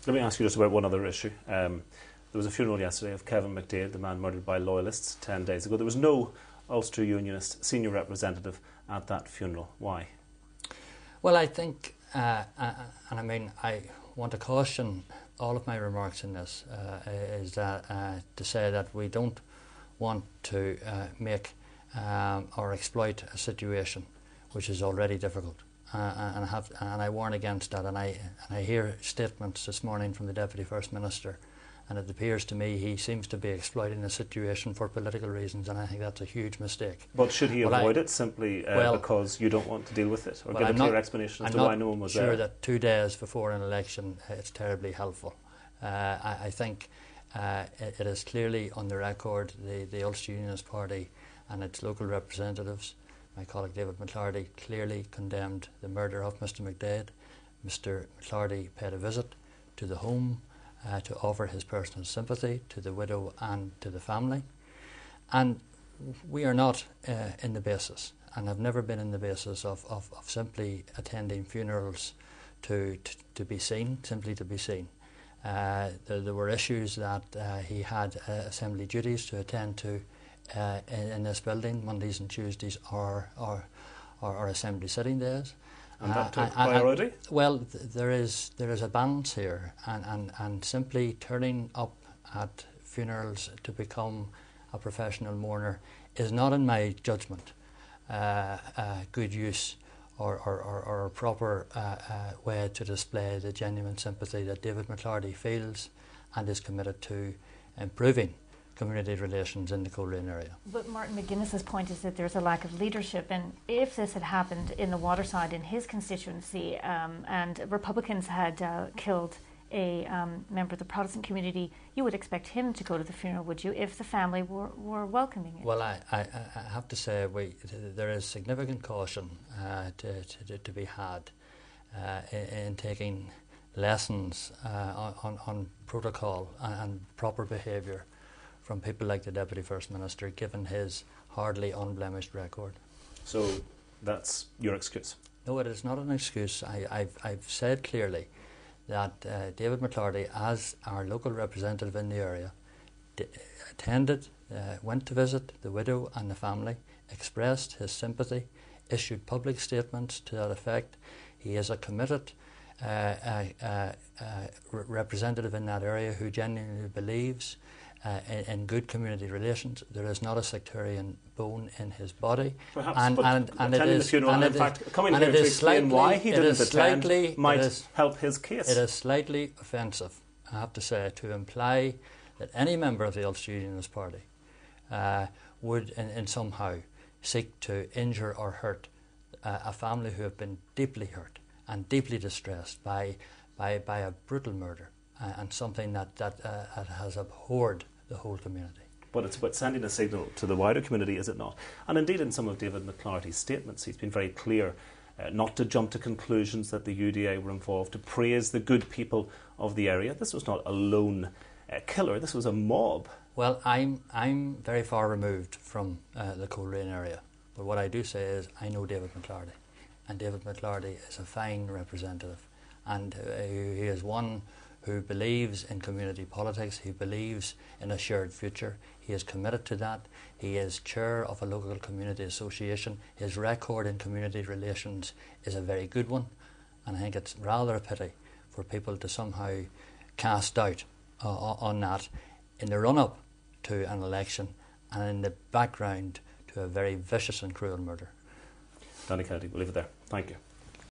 Let me ask you just about one other issue. There was a funeral yesterday of Kevin McDaid, the man murdered by loyalists 10 days ago. There was no Ulster Unionist senior representative at that funeral. Why? Well, I think, and I mean, I want to caution all of my remarks in this, is that to say that we don't want to make or exploit a situation which is already difficult. And I warn against that, and I hear statements this morning from the Deputy First Minister, and it appears to me he seems to be exploiting the situation for political reasons, and I think that's a huge mistake. But should he avoid it simply because you don't want to deal with it, or give a clear explanation as to why no one was there? I'm not sure that 2 days before an election it's terribly helpful. I think it is clearly on the record the Ulster Unionist Party and its local representatives. My colleague David McClarty clearly condemned the murder of Mr McDaid. Mr McClarty paid a visit to the home to offer his personal sympathy to the widow and to the family. And we are not in the basis, and have never been in the basis of simply attending funerals to be seen, simply to be seen. There were issues that he had assembly duties to attend to in this building. Mondays and Tuesdays are assembly sitting days. And that took priority? Well, there is a balance here, and simply turning up at funerals to become a professional mourner is not, in my judgment, good use or a proper way to display the genuine sympathy that David McClarty feels and is committed to improving community relations in the Coleraine area. But Martin McGuinness's point is that there's a lack of leadership, and if this had happened in the Waterside in his constituency and Republicans had killed a member of the Protestant community, you would expect him to go to the funeral, would you, if the family were welcoming it? Well, I have to say there is significant caution to be had in taking lessons on protocol and proper behaviour from people like the Deputy First Minister, given his hardly unblemished record. So that's your excuse? No, it is not an excuse. I've said clearly that David McClarty, as our local representative in the area, attended, went to visit the widow and the family, expressed his sympathy, issued public statements to that effect. He is a committed representative in that area who genuinely believes in good community relations. There is not a sectarian bone in his body. Perhaps, and attending the funeral, and in fact, coming here to explain why he didn't attend might help his case. It is slightly offensive, I have to say, to imply that any member of the Ulster Unionist Party would in somehow seek to injure or hurt a family who have been deeply hurt and deeply distressed by a brutal murder, and something that has abhorred the whole community. But it's about sending a signal to the wider community, is it not? And indeed, in some of David McClarty's statements, he's been very clear not to jump to conclusions that the UDA were involved, to praise the good people of the area. This was not a lone killer, this was a mob. Well, I'm very far removed from the Coleraine area, but what I do say is I know David McClarty, and David McClarty is a fine representative, and he is one who believes in community politics. He believes in a shared future. He is committed to that. He is chair of a local community association. His record in community relations is a very good one, and I think it's rather a pity for people to somehow cast doubt on that in the run-up to an election and in the background to a very vicious and cruel murder. Danny Kennedy, we'll leave it there. Thank you.